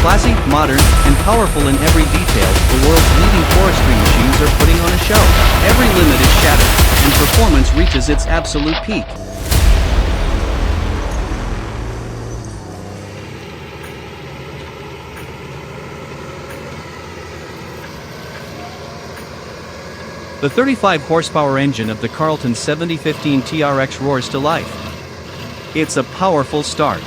Classy, modern, and powerful in every detail, the world's leading forestry machines are putting on a show. Every limit is shattered, and performance reaches its absolute peak. The 35 horsepower engine of the Carlton 7015 TRX roars to life. It's a powerful start.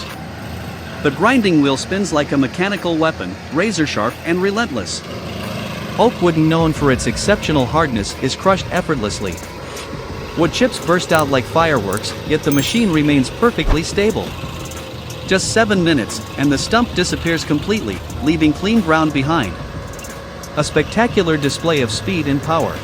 The grinding wheel spins like a mechanical weapon, razor-sharp and relentless. Oak wood, known for its exceptional hardness, is crushed effortlessly. Wood chips burst out like fireworks, yet the machine remains perfectly stable. Just 7 minutes, and the stump disappears completely, leaving clean ground behind. A spectacular display of speed and power.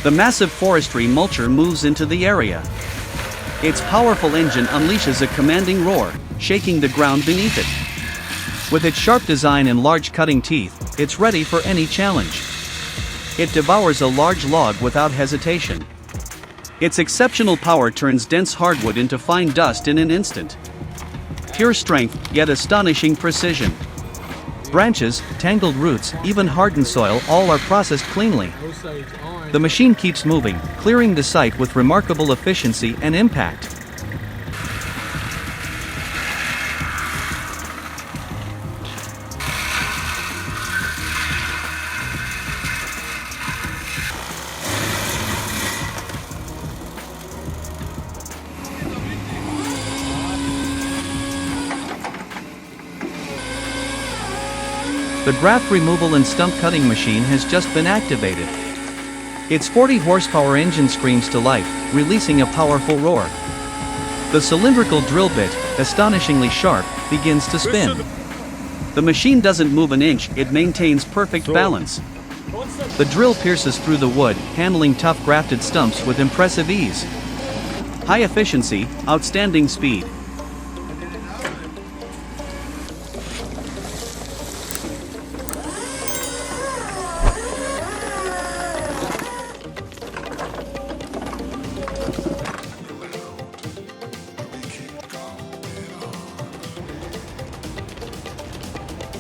The massive forestry mulcher moves into the area. Its powerful engine unleashes a commanding roar, shaking the ground beneath it. With its sharp design and large cutting teeth, it's ready for any challenge. It devours a large log without hesitation. Its exceptional power turns dense hardwood into fine dust in an instant. Pure strength, yet astonishing precision. Branches, tangled roots, even hardened soil, all are processed cleanly. The machine keeps moving, clearing the site with remarkable efficiency and impact. The graft removal and stump cutting machine has just been activated. Its 40 horsepower engine screams to life, releasing a powerful roar. The cylindrical drill bit, astonishingly sharp, begins to spin. The machine doesn't move an inch, it maintains perfect balance. The drill pierces through the wood, handling tough grafted stumps with impressive ease. High efficiency, outstanding speed.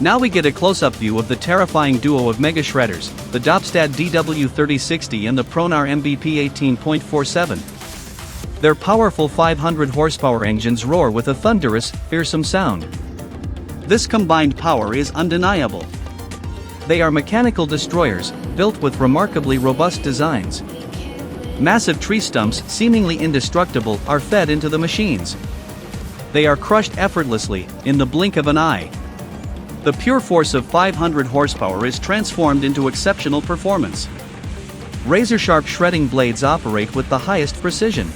Now we get a close-up view of the terrifying duo of mega shredders, the Dopstad DW3060 and the Pronar MBP 18.47. Their powerful 500 horsepower engines roar with a thunderous, fearsome sound. This combined power is undeniable. They are mechanical destroyers, built with remarkably robust designs. Massive tree stumps, seemingly indestructible, are fed into the machines. They are crushed effortlessly, in the blink of an eye. The pure force of 500 horsepower is transformed into exceptional performance. Razor-sharp shredding blades operate with the highest precision.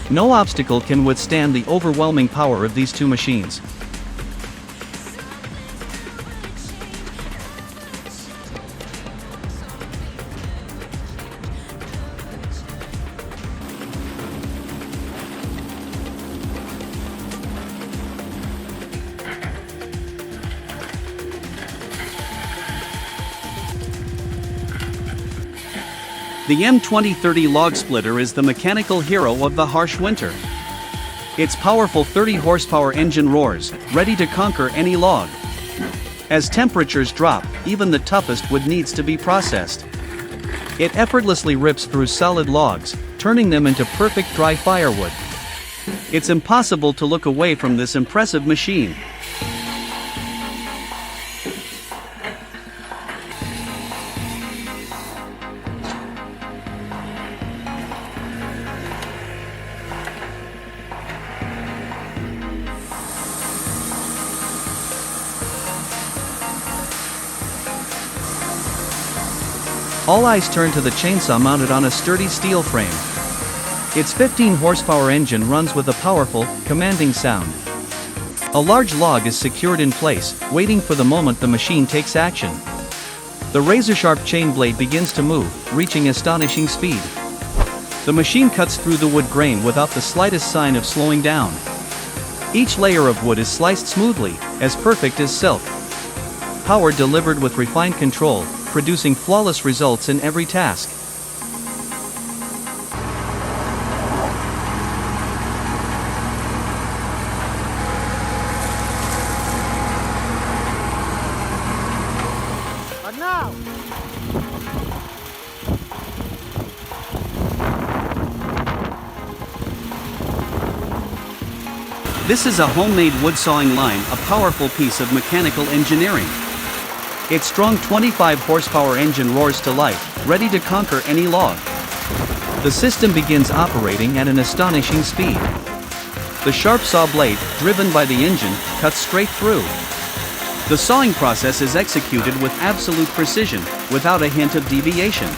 No obstacle can withstand the overwhelming power of these two machines. The M2030 log splitter is the mechanical hero of the harsh winter. Its powerful 30 horsepower engine roars, ready to conquer any log. As temperatures drop, even the toughest wood needs to be processed. It effortlessly rips through solid logs, turning them into perfect dry firewood. It's impossible to look away from this impressive machine. All eyes turn to the chainsaw mounted on a sturdy steel frame. Its 15 horsepower engine runs with a powerful, commanding sound. A large log is secured in place, waiting for the moment the machine takes action. The razor-sharp chain blade begins to move, reaching astonishing speed. The machine cuts through the wood grain without the slightest sign of slowing down. Each layer of wood is sliced smoothly, as perfect as silk. Power delivered with refined control, producing flawless results in every task. But now! This is a homemade wood sawing line, a powerful piece of mechanical engineering. Its strong 25 horsepower engine roars to life, ready to conquer any log. The system begins operating at an astonishing speed. The sharp saw blade, driven by the engine, cuts straight through. The sawing process is executed with absolute precision, without a hint of deviation.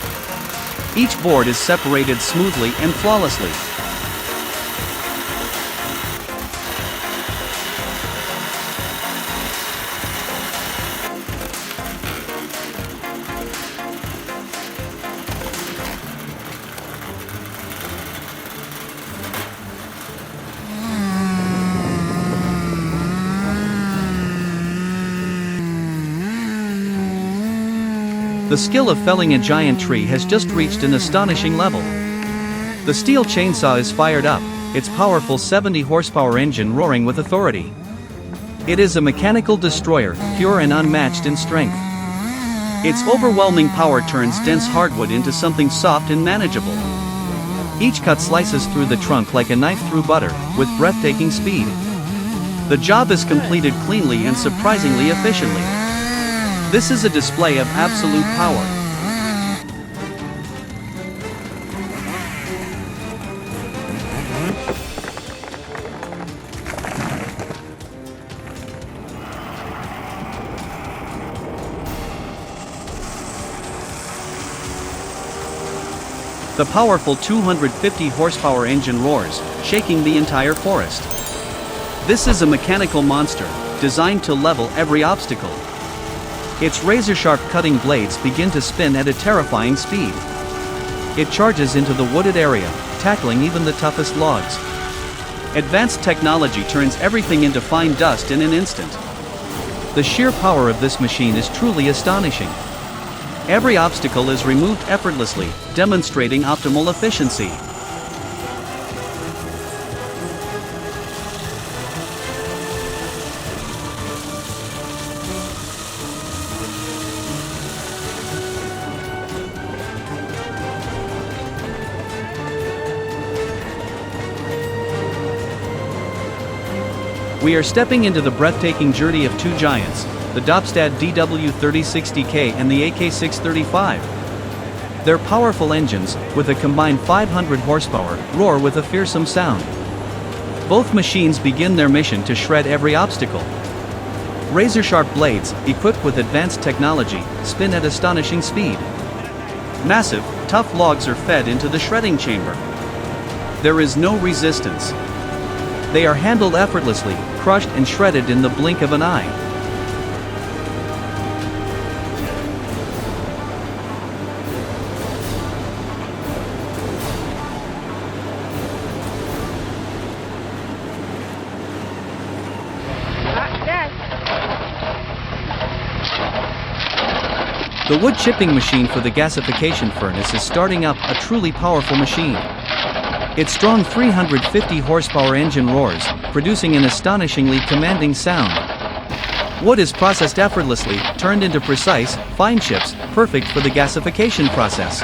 Each board is separated smoothly and flawlessly. The skill of felling a giant tree has just reached an astonishing level. The steel chainsaw is fired up, its powerful 70 horsepower engine roaring with authority. It is a mechanical destroyer, pure and unmatched in strength. Its overwhelming power turns dense hardwood into something soft and manageable. Each cut slices through the trunk like a knife through butter, with breathtaking speed. The job is completed cleanly and surprisingly efficiently. This is a display of absolute power. The powerful 250 horsepower engine roars, shaking the entire forest. This is a mechanical monster, designed to level every obstacle. Its razor-sharp cutting blades begin to spin at a terrifying speed. It charges into the wooded area, tackling even the toughest logs. Advanced technology turns everything into fine dust in an instant. The sheer power of this machine is truly astonishing. Every obstacle is removed effortlessly, demonstrating optimal efficiency. We are stepping into the breathtaking journey of two giants, the Dobstad DW3060K and the AK635. Their powerful engines, with a combined 500 horsepower, roar with a fearsome sound. Both machines begin their mission to shred every obstacle. Razor-sharp blades, equipped with advanced technology, spin at astonishing speed. Massive, tough logs are fed into the shredding chamber. There is no resistance. They are handled effortlessly, crushed and shredded in the blink of an eye. The wood chipping machine for the gasification furnace is starting up, a truly powerful machine. Its strong 350 horsepower engine roars, producing an astonishingly commanding sound. Wood is processed effortlessly, turned into precise, fine chips, perfect for the gasification process.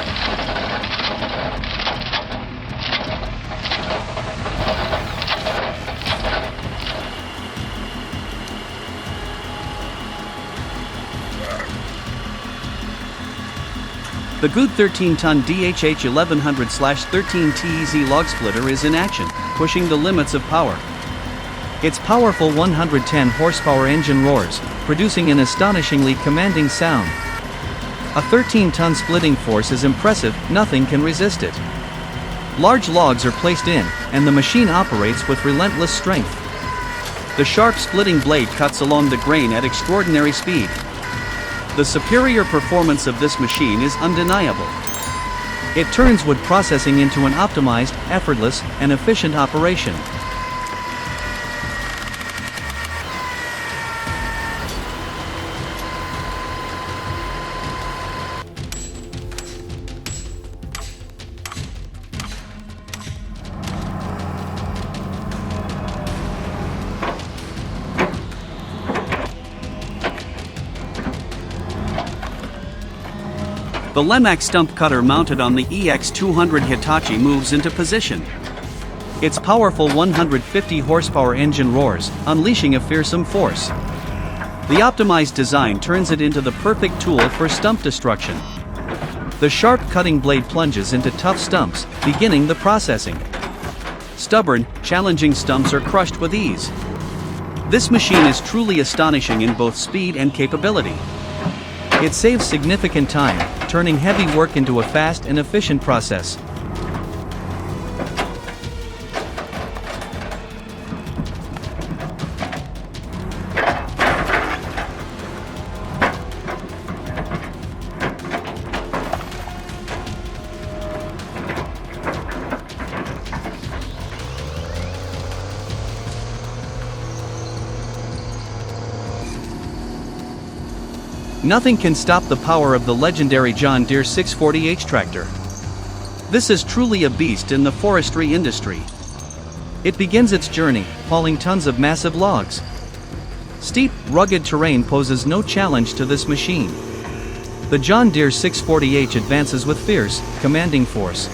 The good 13-ton DHH 1100/13 TEZ log splitter is in action, pushing the limits of power. Its powerful 110 horsepower engine roars, producing an astonishingly commanding sound. A 13-ton splitting force is impressive, nothing can resist it. Large logs are placed in, and the machine operates with relentless strength. The sharp splitting blade cuts along the grain at extraordinary speed. The superior performance of this machine is undeniable. It turns wood processing into an optimized, effortless, and efficient operation. The Lemax stump cutter mounted on the EX200 Hitachi moves into position. Its powerful 150 horsepower engine roars, unleashing a fearsome force. The optimized design turns it into the perfect tool for stump destruction. The sharp cutting blade plunges into tough stumps, beginning the processing. Stubborn, challenging stumps are crushed with ease. This machine is truly astonishing in both speed and capability. It saves significant time, turning heavy work into a fast and efficient process. Nothing can stop the power of the legendary John Deere 640H tractor. This is truly a beast in the forestry industry. It begins its journey, hauling tons of massive logs. Steep, rugged terrain poses no challenge to this machine. The John Deere 640H advances with fierce, commanding force.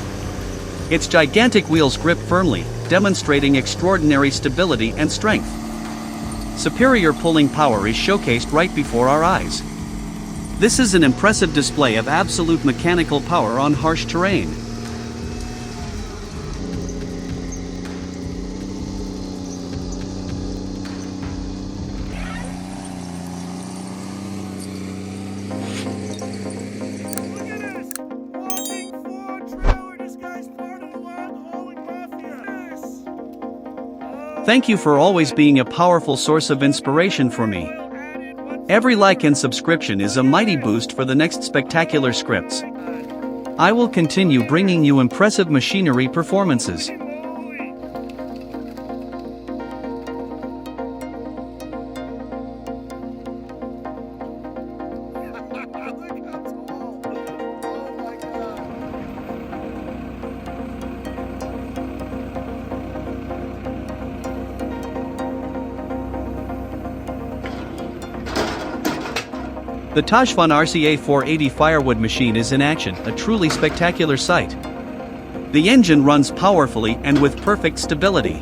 Its gigantic wheels grip firmly, demonstrating extraordinary stability and strength. Superior pulling power is showcased right before our eyes. This is an impressive display of absolute mechanical power on harsh terrain. Thank you for always being a powerful source of inspiration for me. Every like and subscription is a mighty boost for the next spectacular scripts. I will continue bringing you impressive machinery performances. The Tajfun RCA 480 firewood machine is in action, a truly spectacular sight. The engine runs powerfully and with perfect stability.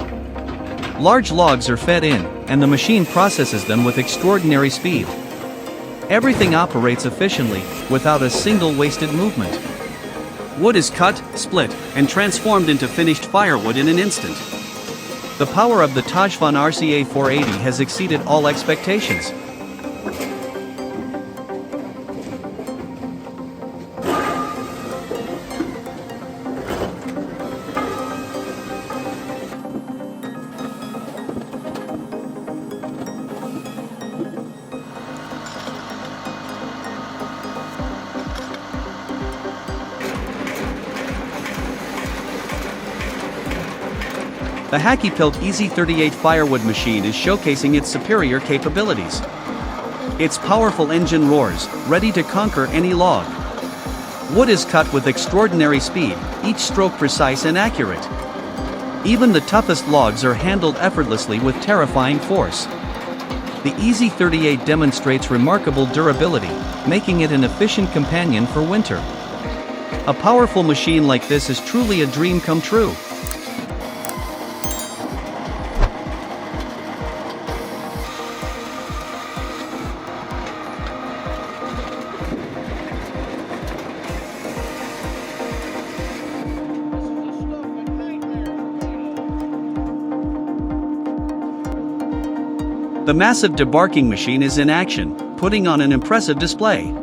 Large logs are fed in, and the machine processes them with extraordinary speed. Everything operates efficiently, without a single wasted movement. Wood is cut, split, and transformed into finished firewood in an instant. The power of the Tajfun RCA 480 has exceeded all expectations. The Hacky-Pilt EZ38 firewood machine is showcasing its superior capabilities. Its powerful engine roars, ready to conquer any log. Wood is cut with extraordinary speed, each stroke precise and accurate. Even the toughest logs are handled effortlessly with terrifying force. The EZ38 demonstrates remarkable durability, making it an efficient companion for winter. A powerful machine like this is truly a dream come true. The massive debarking machine is in action, putting on an impressive display.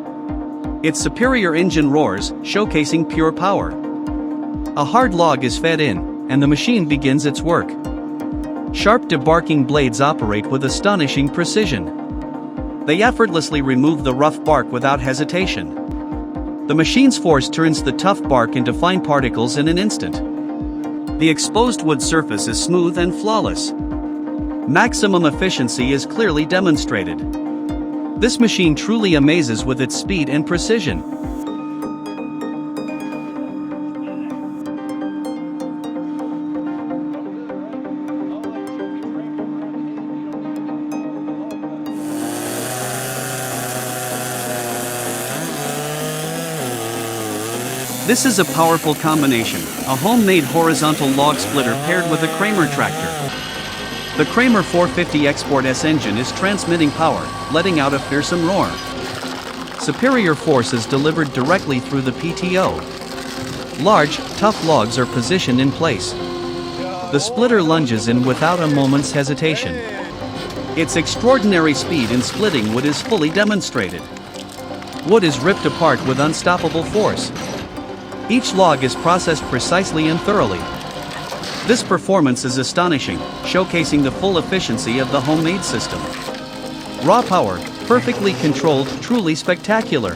Its superior engine roars, showcasing pure power. A hard log is fed in, and the machine begins its work. Sharp debarking blades operate with astonishing precision. They effortlessly remove the rough bark without hesitation. The machine's force turns the tough bark into fine particles in an instant. The exposed wood surface is smooth and flawless. Maximum efficiency is clearly demonstrated. This machine truly amazes with its speed and precision. This is a powerful combination, a homemade horizontal log splitter paired with a Kramer tractor. The Kramer 450 Export S engine is transmitting power, letting out a fearsome roar. Superior force is delivered directly through the PTO. Large, tough logs are positioned in place. The splitter lunges in without a moment's hesitation. Its extraordinary speed in splitting wood is fully demonstrated. Wood is ripped apart with unstoppable force. Each log is processed precisely and thoroughly. This performance is astonishing, showcasing the full efficiency of the homemade system. Raw power, perfectly controlled, truly spectacular.